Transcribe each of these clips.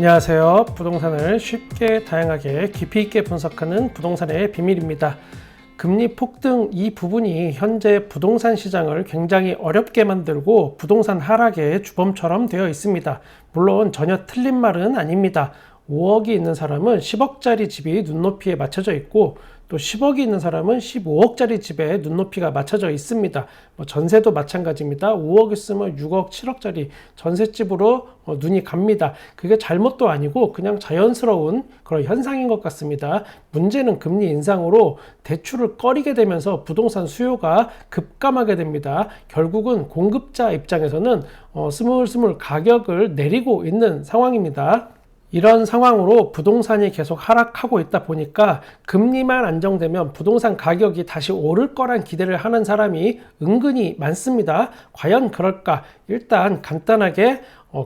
안녕하세요. 부동산을 쉽게 다양하게 깊이 있게 분석하는 부동산의 비밀입니다. 금리 폭등 이 부분이 현재 부동산 시장을 굉장히 어렵게 만들고 부동산 하락의 주범처럼 되어 있습니다. 물론 전혀 틀린 말은 아닙니다. 5억이 있는 사람은 10억짜리 집이 눈높이에 맞춰져 있고 또 10억이 있는 사람은 15억짜리 집에 눈높이가 맞춰져 있습니다. 전세도 마찬가지입니다. 5억 있으면 6억, 7억짜리 전셋집으로 눈이 갑니다. 그게 잘못도 아니고 그냥 자연스러운 그런 현상인 것 같습니다. 문제는 금리 인상으로 대출을 꺼리게 되면서 부동산 수요가 급감하게 됩니다. 결국은 공급자 입장에서는 스물스물 가격을 내리고 있는 상황입니다. 이런 상황으로 부동산이 계속 하락하고 있다 보니까 금리만 안정되면 부동산 가격이 다시 오를 거란 기대를 하는 사람이 은근히 많습니다. 과연 그럴까? 일단 간단하게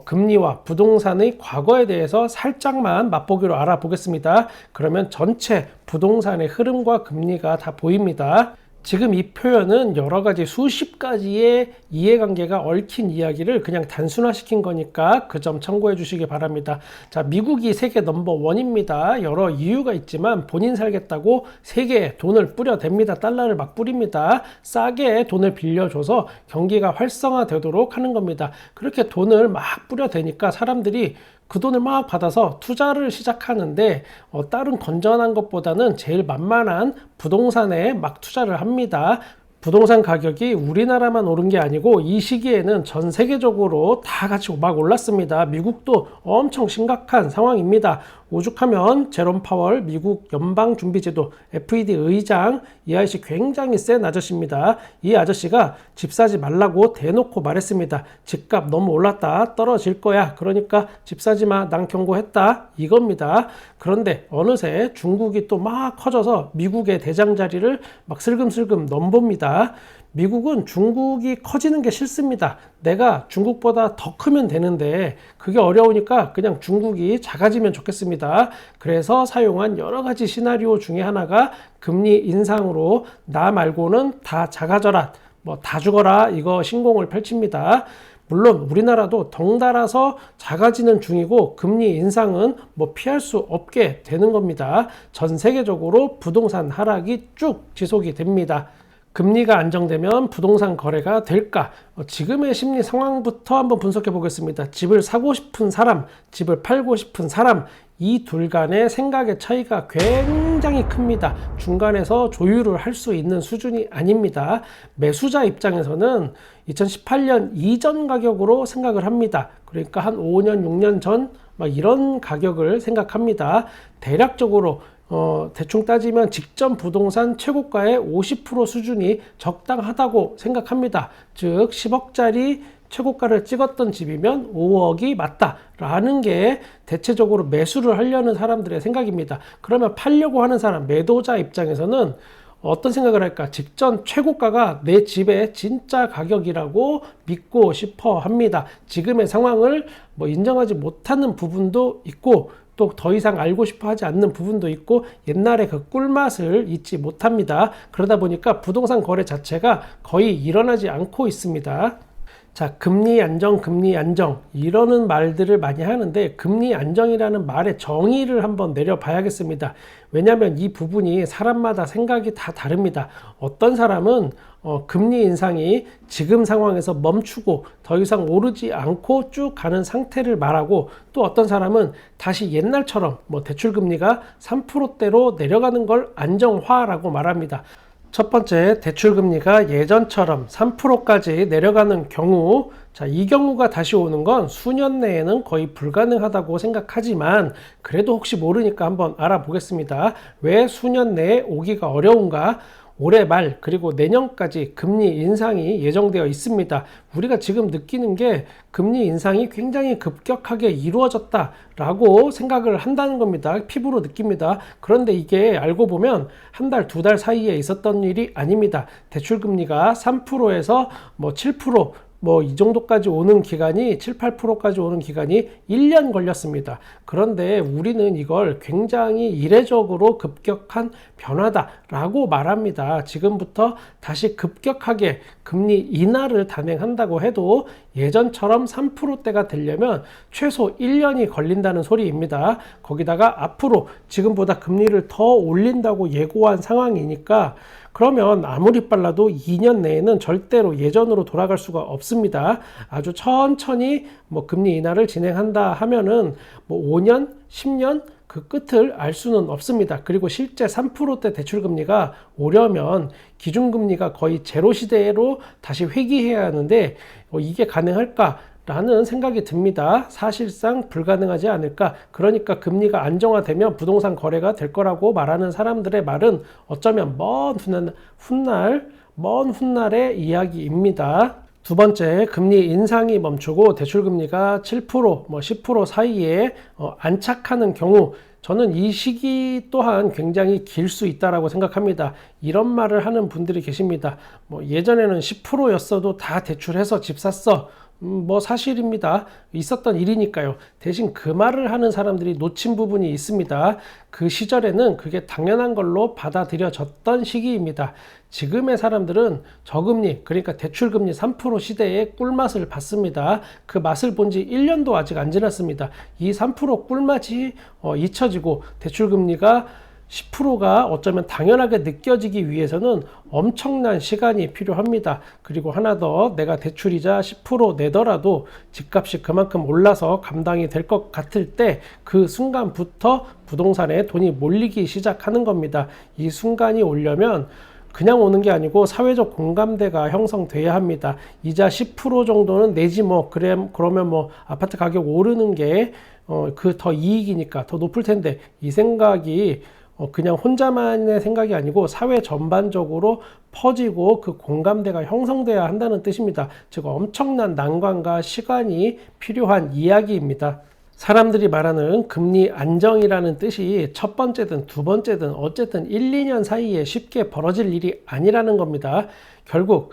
금리와 부동산의 과거에 대해서 살짝만 맛보기로 알아보겠습니다. 그러면 전체 부동산의 흐름과 금리가 다 보입니다. 지금 이 표현은 여러 가지 수십 가지의 이해관계가 얽힌 이야기를 그냥 단순화시킨 거니까 그 점 참고해 주시기 바랍니다. 자, 미국이 세계 넘버1입니다. 여러 이유가 있지만 본인 살겠다고 세계에 돈을 뿌려댑니다. 달러를 막 뿌립니다. 싸게 돈을 빌려줘서 경기가 활성화되도록 하는 겁니다. 그렇게 돈을 막 뿌려대니까 사람들이 그 돈을 막 받아서 투자를 시작하는데 다른 건전한 것보다는 제일 만만한 부동산에 막 투자를 합니다. 부동산 가격이 우리나라만 오른 게 아니고 이 시기에는 전 세계적으로 다 같이 막 올랐습니다. 미국도 엄청 심각한 상황입니다. 오죽하면 제롬 파월 미국 연방준비제도 FED 의장, 이 아저씨 굉장히 센 아저씨입니다. 이 아저씨가 집 사지 말라고 대놓고 말했습니다. 집값 너무 올랐다, 떨어질 거야. 그러니까 집 사지 마, 난 경고했다, 이겁니다. 그런데 어느새 중국이 또 막 커져서 미국의 대장자리를 막 슬금슬금 넘봅니다. 미국은 중국이 커지는 게 싫습니다. 내가 중국보다 더 크면 되는데 그게 어려우니까 그냥 중국이 작아지면 좋겠습니다. 그래서 사용한 여러 가지 시나리오 중에 하나가 금리 인상으로 나 말고는 다 작아져라, 다 죽어라, 이거 신공을 펼칩니다. 물론 우리나라도 덩달아서 작아지는 중이고 금리 인상은 피할 수 없게 되는 겁니다. 전 세계적으로 부동산 하락이 쭉 지속이 됩니다. 금리가 안정되면 부동산 거래가 될까? 지금의 심리 상황부터 한번 분석해 보겠습니다. 집을 사고 싶은 사람, 집을 팔고 싶은 사람, 이 둘 간의 생각의 차이가 굉장히 큽니다. 중간에서 조율을 할 수 있는 수준이 아닙니다. 매수자 입장에서는 2018년 이전 가격으로 생각을 합니다. 그러니까 한 5년, 6년 전 이런 가격을 생각합니다. 대략적으로 대충 따지면 직전 부동산 최고가의 50% 수준이 적당하다고 생각합니다. 즉 10억짜리 최고가를 찍었던 집이면 5억이 맞다라는 게 대체적으로 매수를 하려는 사람들의 생각입니다. 그러면 팔려고 하는 사람, 매도자 입장에서는 어떤 생각을 할까? 직전 최고가가 내 집의 진짜 가격이라고 믿고 싶어 합니다. 지금의 상황을 인정하지 못하는 부분도 있고 또 더 이상 알고 싶어 하지 않는 부분도 있고 옛날에 그 꿀맛을 잊지 못합니다. 그러다 보니까 부동산 거래 자체가 거의 일어나지 않고 있습니다. 자, 금리 안정, 금리 안정 이러는 말들을 많이 하는데 금리 안정이라는 말의 정의를 한번 내려봐야겠습니다. 왜냐하면 이 부분이 사람마다 생각이 다 다릅니다. 어떤 사람은 금리 인상이 지금 상황에서 멈추고 더 이상 오르지 않고 쭉 가는 상태를 말하고 또 어떤 사람은 다시 옛날처럼 대출금리가 3%대로 내려가는 걸 안정화라고 말합니다. 첫 번째, 대출금리가 예전처럼 3%까지 내려가는 경우, 이 경우가 다시 오는 건 수년 내에는 거의 불가능하다고 생각하지만 그래도 혹시 모르니까 한번 알아보겠습니다. 왜 수년 내에 오기가 어려운가? 올해 말 그리고 내년까지 금리 인상이 예정되어 있습니다. 우리가 지금 느끼는 게 금리 인상이 굉장히 급격하게 이루어졌다라고 생각을 한다는 겁니다. 피부로 느낍니다. 그런데 이게 알고 보면 한 달, 두 달 사이에 있었던 일이 아닙니다. 대출금리가 3%에서 7%, 뭐 이 정도까지 오는 기간이 7, 8%까지 오는 기간이 1년 걸렸습니다. 그런데 우리는 이걸 굉장히 이례적으로 급격한 변화다라고 말합니다. 지금부터 다시 급격하게 금리 인하를 단행한다고 해도 예전처럼 3%대가 되려면 최소 1년이 걸린다는 소리입니다. 거기다가 앞으로 지금보다 금리를 더 올린다고 예고한 상황이니까 그러면 아무리 빨라도 2년 내에는 절대로 예전으로 돌아갈 수가 없습니다. 아주 천천히 뭐 금리 인하를 진행한다 하면은 뭐 5년, 10년 그 끝을 알 수는 없습니다. 그리고 실제 3%대 대출금리가 오려면 기준금리가 거의 제로 시대로 다시 회귀해야 하는데 이게 가능할까? 라는 생각이 듭니다. 사실상 불가능하지 않을까. 그러니까 금리가 안정화되면 부동산 거래가 될 거라고 말하는 사람들의 말은 어쩌면 먼 훗날의 이야기입니다. 두 번째, 금리 인상이 멈추고 대출금리가 7%, 10% 사이에 안착하는 경우 저는 이 시기 또한 굉장히 길 수 있다고 생각합니다. 이런 말을 하는 분들이 계십니다. 예전에는 10%였어도 다 대출해서 집 샀어. 뭐 사실입니다. 있었던 일이니까요. 대신 그 말을 하는 사람들이 놓친 부분이 있습니다. 그 시절에는 그게 당연한 걸로 받아들여졌던 시기입니다. 지금의 사람들은 저금리, 그러니까 대출금리 3% 시대의 꿀맛을 봤습니다. 그 맛을 본 지 1년도 아직 안 지났습니다. 이 3% 꿀맛이 잊혀지고 대출금리가 10%가 어쩌면 당연하게 느껴지기 위해서는 엄청난 시간이 필요합니다. 그리고 하나 더, 내가 대출이자 10% 내더라도 집값이 그만큼 올라서 감당이 될 것 같을 때 그 순간부터 부동산에 돈이 몰리기 시작하는 겁니다. 이 순간이 오려면 그냥 오는 게 아니고 사회적 공감대가 형성돼야 합니다. 이자 10% 정도는 내지 그러면 아파트 가격 오르는 게 그 더 이익이니까 더 높을 텐데, 이 생각이 그냥 혼자만의 생각이 아니고 사회 전반적으로 퍼지고 그 공감대가 형성돼야 한다는 뜻입니다. 즉 엄청난 난관과 시간이 필요한 이야기입니다. 사람들이 말하는 금리 안정이라는 뜻이 첫 번째든 두 번째든 어쨌든 1, 2년 사이에 쉽게 벌어질 일이 아니라는 겁니다. 결국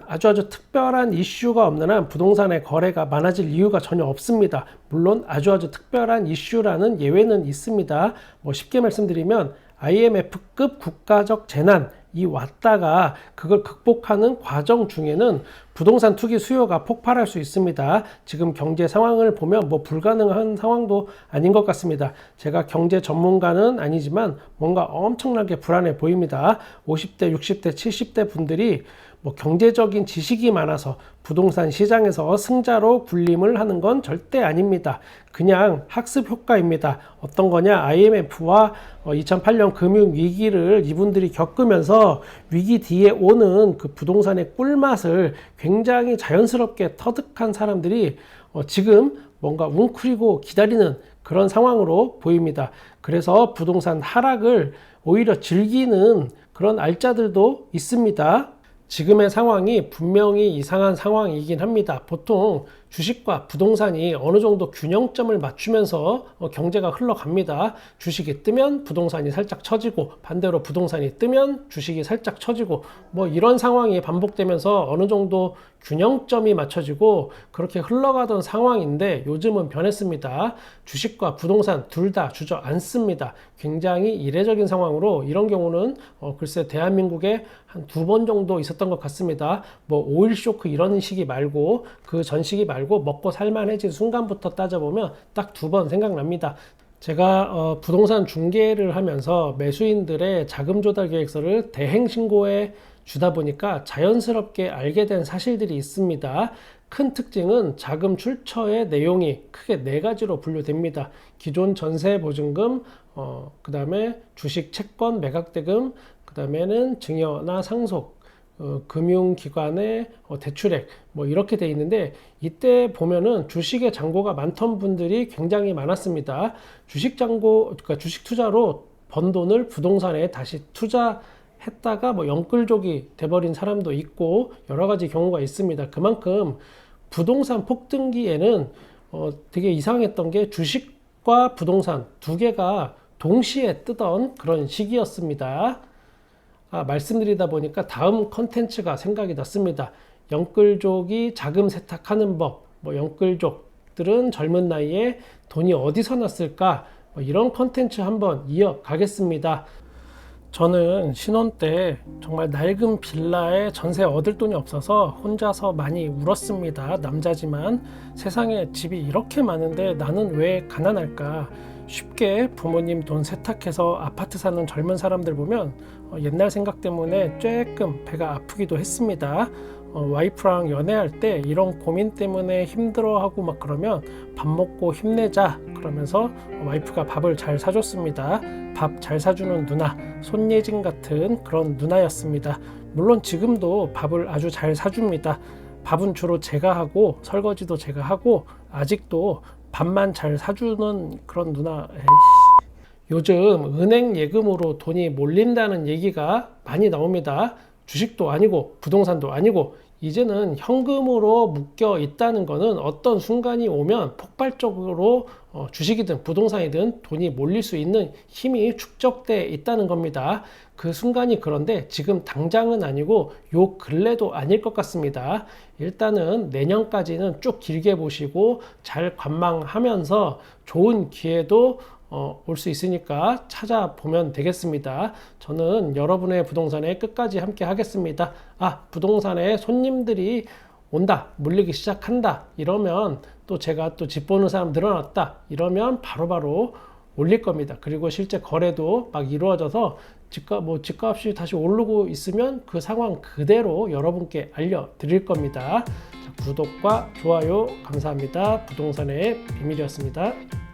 아주 특별한 이슈가 없는 한 부동산의 거래가 많아질 이유가 전혀 없습니다. 물론 아주 특별한 이슈라는 예외는 있습니다. 쉽게 말씀드리면 IMF급 국가적 재난이 왔다가 그걸 극복하는 과정 중에는 부동산 투기 수요가 폭발할 수 있습니다. 지금 경제 상황을 보면 불가능한 상황도 아닌 것 같습니다. 제가 경제 전문가는 아니지만 뭔가 엄청나게 불안해 보입니다. 50대, 60대, 70대 분들이 경제적인 지식이 많아서 부동산 시장에서 승자로 군림을 하는 건 절대 아닙니다. 그냥 학습 효과입니다. 어떤 거냐? IMF와 2008년 금융위기를 이분들이 겪으면서 위기 뒤에 오는 그 부동산의 꿀맛을 굉장히 자연스럽게 터득한 사람들이 지금 뭔가 웅크리고 기다리는 그런 상황으로 보입니다. 그래서 부동산 하락을 오히려 즐기는 그런 알짜들도 있습니다. 지금의 상황이 분명히 이상한 상황이긴 합니다. 보통 주식과 부동산이 어느 정도 균형점을 맞추면서 경제가 흘러갑니다. 주식이 뜨면 부동산이 살짝 처지고, 반대로 부동산이 뜨면 주식이 살짝 처지고, 이런 상황이 반복되면서 어느 정도 균형점이 맞춰지고 그렇게 흘러가던 상황인데, 요즘은 변했습니다. 주식과 부동산 둘 다 주저앉습니다. 굉장히 이례적인 상황으로, 이런 경우는 글쎄 대한민국에 한 2번 정도 있었던 것 같습니다. 오일 쇼크 이런 시기 말고, 그 전 시기 말고 먹고 살만해진 순간부터 따져보면 딱 2번 생각납니다. 제가 부동산 중개를 하면서 매수인들의 자금 조달 계획서를 대행 신고해 주다 보니까 자연스럽게 알게 된 사실들이 있습니다. 큰 특징은 자금 출처의 내용이 크게 4가지로 분류됩니다. 기존 전세 보증금, 그 다음에 주식 채권 매각대금, 그 다음에는 증여나 상속, 금융기관의 대출액, 이렇게 돼 있는데, 이때 보면은 주식의 잔고가 많던 분들이 굉장히 많았습니다. 그러니까 주식 투자로 번 돈을 부동산에 다시 투자했다가 영끌족이 돼버린 사람도 있고, 여러 가지 경우가 있습니다. 그만큼 부동산 폭등기에는 되게 이상했던 게 주식과 부동산 두 개가 동시에 뜨던 그런 시기였습니다. 말씀드리다 보니까 다음 컨텐츠가 생각이 났습니다. 영끌족이 자금 세탁하는 법, 뭐 영끌족들은 젊은 나이에 돈이 어디서 났을까, 뭐 이런 컨텐츠 한번 이어가겠습니다. 저는 신혼 때 정말 낡은 빌라에 전세 얻을 돈이 없어서 혼자서 많이 울었습니다. 남자지만 세상에 집이 이렇게 많은데 나는 왜 가난할까? 쉽게 부모님 돈 세탁해서 아파트 사는 젊은 사람들 보면 옛날 생각 때문에 조금 배가 아프기도 했습니다. 와이프랑 연애할 때 이런 고민 때문에 힘들어하고 막 그러면 밥 먹고 힘내자 그러면서 와이프가 밥을 잘 사줬습니다. 밥 잘 사주는 누나, 손예진 같은 그런 누나였습니다. 물론 지금도 밥을 아주 잘 사줍니다. 밥은 주로 제가 하고 설거지도 제가 하고 아직도 밥만 잘 사주는 그런 누나. 요즘 은행 예금으로 돈이 몰린다는 얘기가 많이 나옵니다. 주식도 아니고 부동산도 아니고 이제는 현금으로 묶여 있다는 것은 어떤 순간이 오면 폭발적으로 주식이든 부동산이든 돈이 몰릴 수 있는 힘이 축적돼 있다는 겁니다. 그 순간이 그런데 지금 당장은 아니고 요 근래도 아닐 것 같습니다. 일단은 내년까지는 쭉 길게 보시고 잘 관망하면서 좋은 기회도 올 수 있으니까 찾아보면 되겠습니다. 저는 여러분의 부동산에 끝까지 함께 하겠습니다. 부동산에 손님들이 온다, 물리기 시작한다 이러면 또 제가 또 집 보는 사람 늘어났다 이러면 바로바로 올릴 겁니다. 그리고 실제 거래도 막 이루어져서 집값이 다시 오르고 있으면 그 상황 그대로 여러분께 알려드릴 겁니다. 구독과 좋아요 감사합니다. 부동산의 비밀이었습니다.